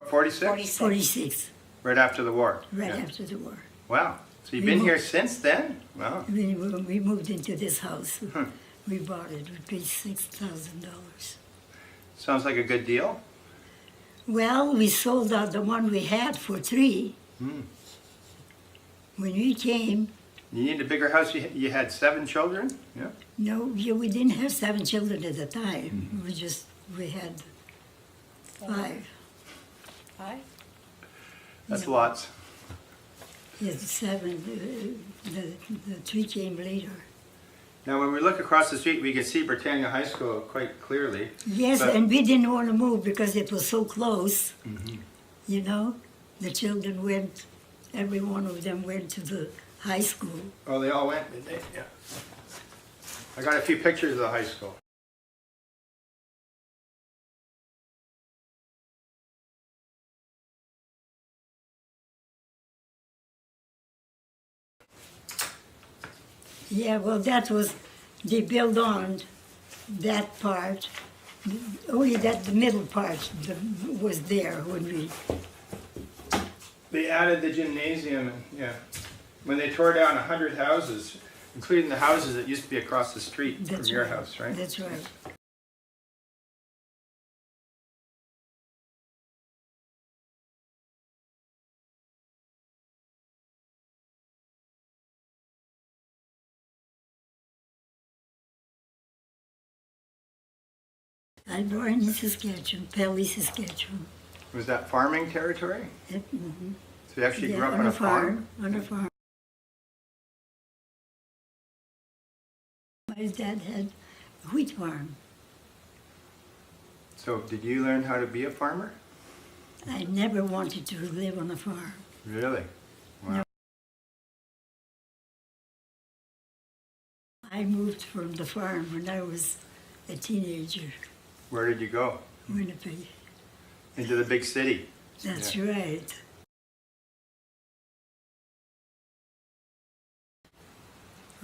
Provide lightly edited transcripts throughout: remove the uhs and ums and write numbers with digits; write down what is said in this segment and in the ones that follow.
46? 46, Right after the war? right Yeah. after the war. Wow. So you've We been moved- here since then? Wow. We moved into this house. Hmm. We bought it. We paid $6,000. Sounds like a good deal. Well, we sold out the one we had for $3. Hmm. When we came, You need a bigger house. You had 7 children? Yeah. no, we didn't have 7 children at the time. Mm-hmm. We had 5. Hi. That's No. lots. Yes, 7. The 3 came later. Now, when we look across the street, we can see Britannia High School quite clearly. Yes, But- and we didn't want to move because it was so close. Mhm. You know, the children went, every one of them went to the high school. Oh, they all went, did they? Yeah. I got a few pictures of the high school. Yeah, well, they built on that part, only that the middle part was there when we, They added the gymnasium, and yeah. When they tore down 100 houses, including the houses that used to be across the street from That's your right. house, right? That's right. I born in Saskatchewan, Pelly, Saskatchewan. Was that farming territory? Mhm. So you actually Yeah, grew up on a farm? On a farm. My dad had a wheat farm. So did you learn how to be a farmer? I never wanted to live on a farm. Really? Wow. I moved from the farm when I was a teenager, Where did you go? Winnipeg. Into the big city? That's Yeah. right.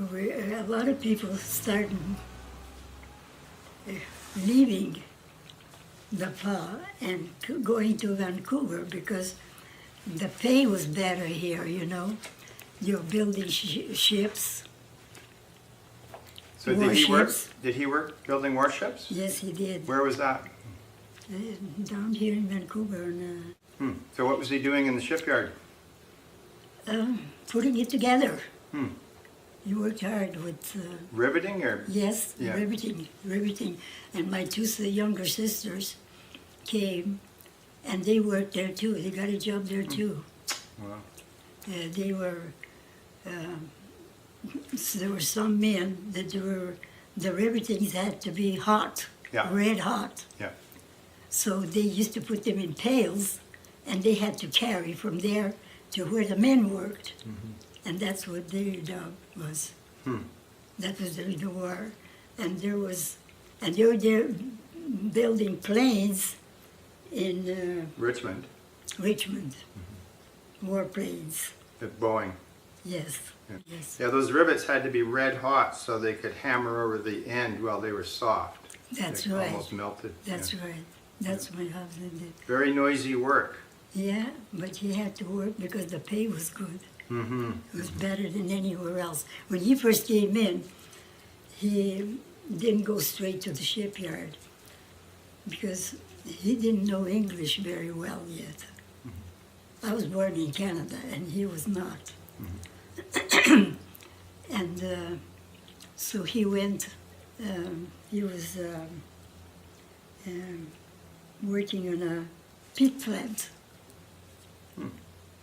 A lot of people started leaving the PA and going to Vancouver because the pay was better here, you know. You're building ships. So did he work? Warships. Did he work building warships? Yes, he did. Where was that? Down here in Vancouver, and So what was he doing in the shipyard? putting it together. Hmm. He worked hard with, Riveting or? yes, Yeah. riveting. And my 2 younger sisters came, and they worked there too. They got a job there too. Wow. They were, so there were some men that the rivetings had to be hot, Yeah. red hot. Yeah. So they used to put them in pails, and they had to carry from there to where the men worked. And that's what their job was. Hmm. That was during the war. And they were there building planes in Richmond Richmond. Warplanes, at Boeing. yes, Yeah. yes. Yeah, those rivets had to be red hot so they could hammer over the end while they were soft. That's They right. Almost melted. That's Yeah. right. That's my husband did. Very noisy work. Yeah, but he had to work because the pay was good. Mm-hmm. It was better than anywhere else. When he first came in, he didn't go straight to the shipyard because he didn't know English very well yet. I was born in Canada and he was not. And so he went, he was working on a peat plant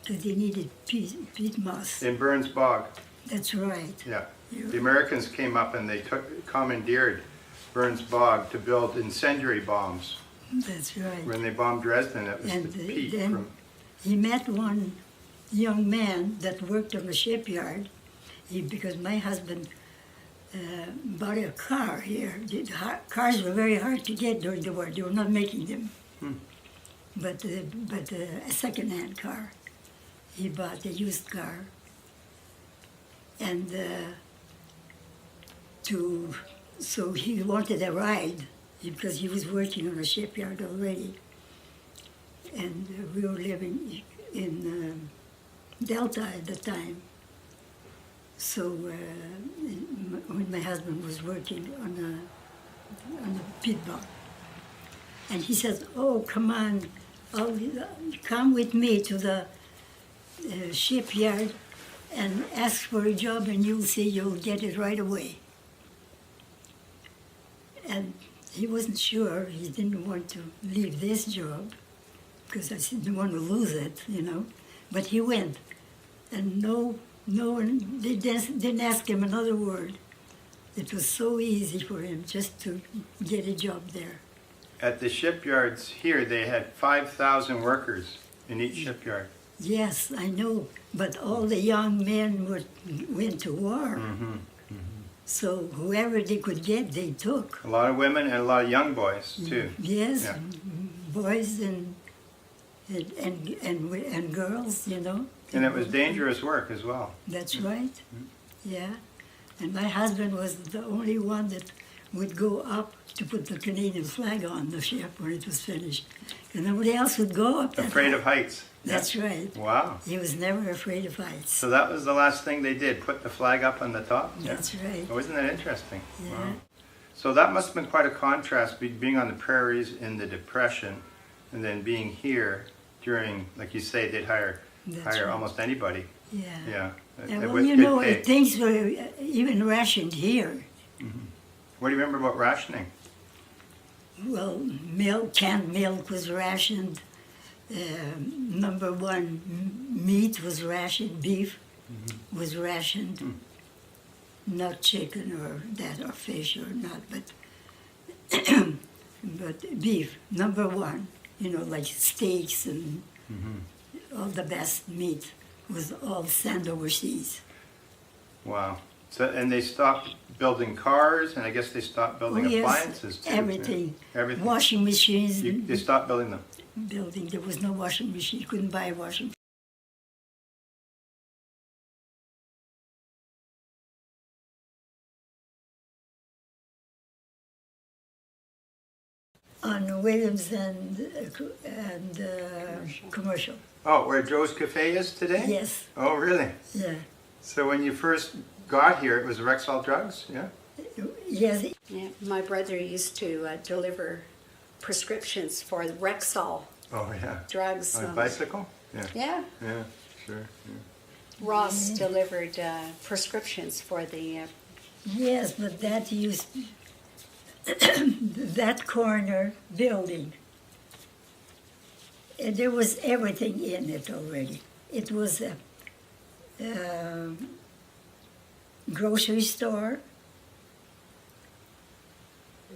because they needed peat moss. In Burns Bog. That's right. Yeah. You- The Americans came up and they commandeered Burns Bog to build incendiary bombs. That's right. When they bombed Dresden, it was And the peat then from. he met one young man that worked on the shipyard because my husband bought a car here. Cars were very hard to get during the war. They were not making them. But a second-hand car. He bought a used car. And so he wanted a ride because he was working on a shipyard already. and we were living in Delta at the time. So when my husband was working on a pit bar, and he said, "Oh, come on, come with me to the shipyard and ask for a job, and you'll see you'll get it right away." And he wasn't sure. He didn't want to leave this job because I didn't want to lose it, you know. But he went, and no one didn't ask him another word. It was so easy for him just to get a job there. At the shipyards here, they had 5,000 workers in each shipyard. Yes, I know, but all the young men went to war. So whoever they could get, they took. A lot of women and a lot of young boys too. Yes, Yeah. boys and girls, you know. And it was dangerous work as well. That's right. Yeah. And my husband was the only one that would go up to put the Canadian flag on the ship when it was finished. And nobody else would go up that Afraid high. of heights. That's right. Wow. He was never afraid of heights. So that was the last thing they did, put the flag up on the top? That's right. Oh, isn't that interesting? Yeah. Wow. So that must have been quite a contrast, being on the prairies in the Depression and then being here during, like you say, they'd hire That's right. almost anybody. Yeah. Yeah. And with well, you good know, pay. things were even rationed here. What do you remember about rationing? Well, canned milk was rationed. Number one, meat was rationed. Beef was rationed. Not chicken or that or fish or not, but beef. Number one, you know, like steaks and all the best meat was all sent overseas. Wow. So, and they stopped building cars, and I guess they stopped building appliances too. Everything. Yeah. Everything. Washing machines. They stopped building them. Building. There was no washing machine. You couldn't buy a washing machine. On Williams and Commercial. Oh, where Joe's Cafe is today? Yes. Oh, really? Yeah. So when you first got here, it was Rexall Drugs, yeah? Yes. Yeah, my brother used to deliver prescriptions for the Rexall Oh, yeah. drugs. On a bicycle? Yeah. Yeah, Yeah, sure. Yeah. Ross delivered prescriptions for the. Yes, but that used that corner building. There was everything in it already. It was a grocery store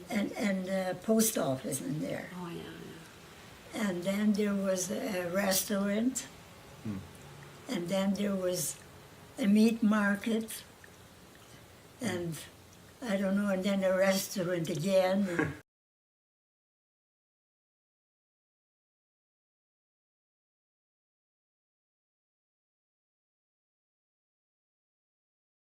and a post office in there. Oh yeah. And then there was a restaurant, and then there was a meat market, and I don't know, and then a restaurant again.